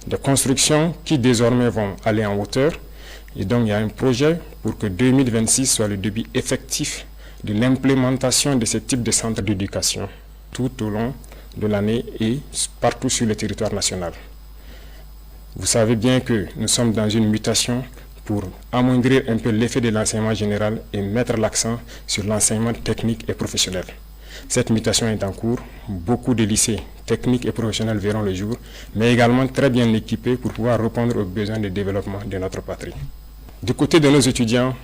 des constructions qui désormais vont aller en hauteur. Et donc il y a un projet pour que 2026 soit le début effectif de l'implémentation de ce type de centres d'éducation tout au long de l'année et partout sur le territoire national. Vous savez bien que nous sommes dans une mutation pour amoindrir un peu l'effet de l'enseignement général et mettre l'accent sur l'enseignement technique et professionnel. Cette mutation est en cours. Beaucoup de lycées techniques et professionnels verront le jour, mais également très bien équipés pour pouvoir répondre aux besoins de développement de notre patrie. Du côté de nos étudiants,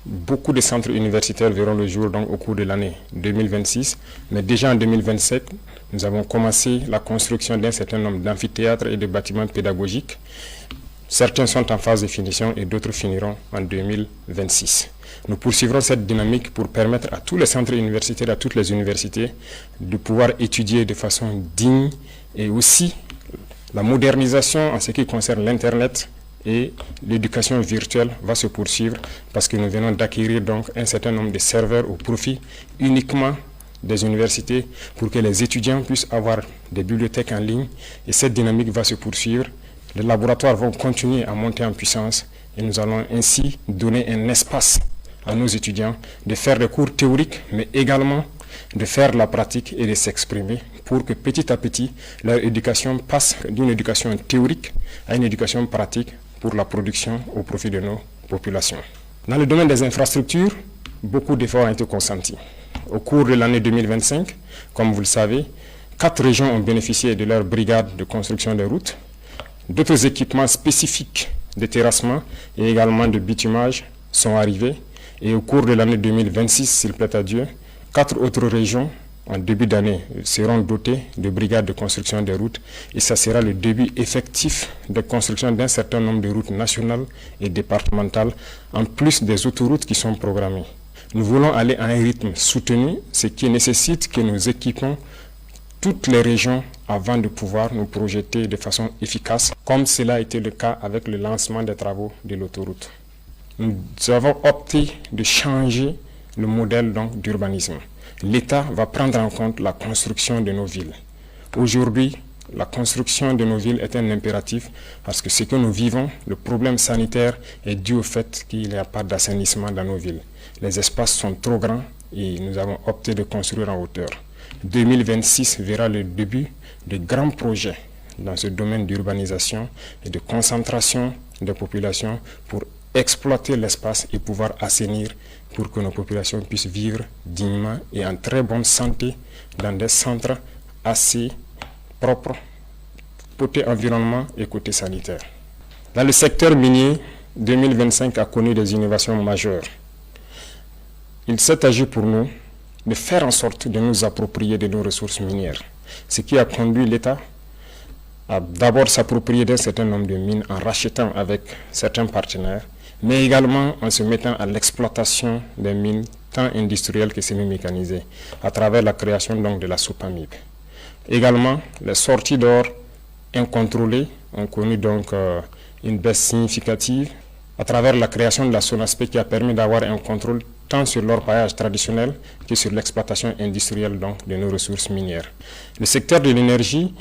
beaucoup de centres universitaires verront le jour donc, au cours de l'année 2026, mais déjà en 2027, nous avons commencé la construction d'un certain nombre d'amphithéâtres et de bâtiments pédagogiques. Certains sont en phase de finition et d'autres finiront en 2026. Nous poursuivrons cette dynamique pour permettre à tous les centres universitaires, à toutes les universités, de pouvoir étudier de façon digne et aussi la modernisation en ce qui concerne l'Internet et l'éducation virtuelle va se poursuivre parce que nous venons d'acquérir donc un certain nombre de serveurs au profit uniquement des universités pour que les étudiants puissent avoir des bibliothèques en ligne et cette dynamique va se poursuivre. Les laboratoires vont continuer à monter en puissance et nous allons ainsi donner un espace à nos étudiants de faire des cours théoriques, mais également de faire la pratique et de s'exprimer pour que petit à petit, leur éducation passe d'une éducation théorique à une éducation pratique pour la production au profit de nos populations. Dans le domaine des infrastructures, beaucoup d'efforts ont été consentis. Au cours de l'année 2025, comme vous le savez, 4 régions ont bénéficié de leur brigade de construction des routes. D'autres équipements spécifiques de terrassement et également de bitumage sont arrivés. Et au cours de l'année 2026, s'il plaît à Dieu, 4 autres régions, en début d'année, seront dotées de brigades de construction des routes. Et ça sera le début effectif de construction d'un certain nombre de routes nationales et départementales, en plus des autoroutes qui sont programmées. Nous voulons aller à un rythme soutenu, ce qui nécessite que nous équipons toutes les régions avant de pouvoir nous projeter de façon efficace, comme cela a été le cas avec le lancement des travaux de l'autoroute. Nous avons opté de changer le modèle d'urbanisme. L'État va prendre en compte la construction de nos villes. Aujourd'hui, la construction de nos villes est un impératif parce que ce que nous vivons, le problème sanitaire est dû au fait qu'il n'y a pas d'assainissement dans nos villes. Les espaces sont trop grands et nous avons opté de construire en hauteur. 2026 verra le début de grands projets dans ce domaine d'urbanisation et de concentration des populations pour exploiter l'espace et pouvoir assainir pour que nos populations puissent vivre dignement et en très bonne santé dans des centres assez propres, côté environnement et côté sanitaire. Dans le secteur minier, 2025 a connu des innovations majeures. Il s'est agi pour nous de faire en sorte de nous approprier de nos ressources minières, ce qui a conduit l'État à d'abord s'approprier d'un certain nombre de mines en rachetant avec certains partenaires, mais également en se mettant à l'exploitation des mines tant industrielles que semi-mécanisées, à travers la création donc de la SOPAMIB. Également, les sorties d'or incontrôlées ont connu donc une baisse significative à travers la création de la SONASPE qui a permis d'avoir un contrôle tant sur l'orpaillage traditionnel que sur l'exploitation industrielle donc, de nos ressources minières. Le secteur de l'énergie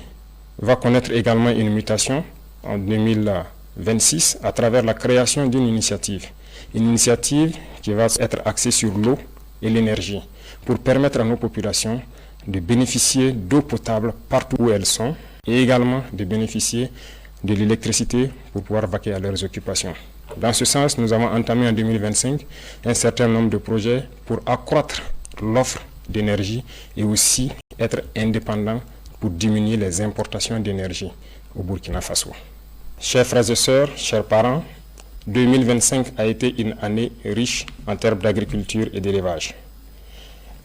va connaître également une mutation en 2026 à travers la création d'une initiative. Une initiative qui va être axée sur l'eau et l'énergie pour permettre à nos populations de bénéficier d'eau potable partout où elles sont et également de bénéficier de l'électricité pour pouvoir vaquer à leurs occupations. Dans ce sens, nous avons entamé en 2025 un certain nombre de projets pour accroître l'offre d'énergie et aussi être indépendant pour diminuer les importations d'énergie au Burkina Faso. Chers frères et sœurs, chers parents, 2025 a été une année riche en termes d'agriculture et d'élevage.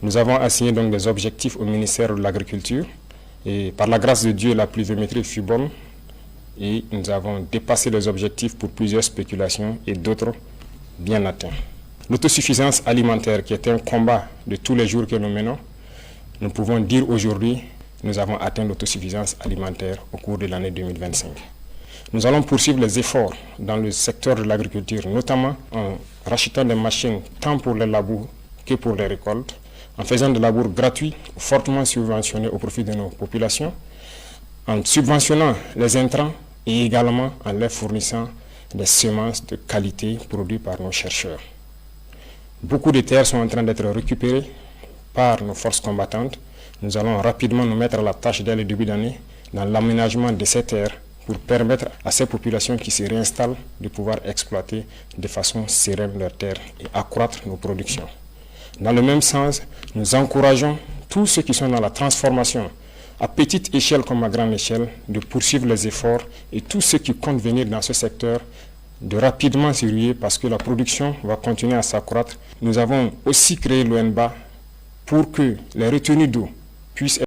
Nous avons assigné donc des objectifs au ministère de l'Agriculture et par la grâce de Dieu, la pluviométrie fut bonne et nous avons dépassé les objectifs pour plusieurs spéculations et d'autres bien atteints. L'autosuffisance alimentaire qui est un combat de tous les jours que nous menons, nous pouvons dire aujourd'hui que nous avons atteint l'autosuffisance alimentaire au cours de l'année 2025. Nous allons poursuivre les efforts dans le secteur de l'agriculture, notamment en rachetant des machines tant pour les labours que pour les récoltes, en faisant des labours gratuits, fortement subventionnés au profit de nos populations, en subventionnant les intrants et également en leur fournissant des semences de qualité produites par nos chercheurs. Beaucoup de terres sont en train d'être récupérées par nos forces combattantes. Nous allons rapidement nous mettre à la tâche dès le début d'année dans l'aménagement de ces terres pour permettre à ces populations qui se réinstallent de pouvoir exploiter de façon sereine leurs terres et accroître nos productions. Dans le même sens, nous encourageons tous ceux qui sont dans la transformation, à petite échelle comme à grande échelle, de poursuivre les efforts et tous ceux qui comptent venir dans ce secteur de rapidement s'y ruer parce que la production va continuer à s'accroître. Nous avons aussi créé l'ONBA pour que les retenues d'eau puissent être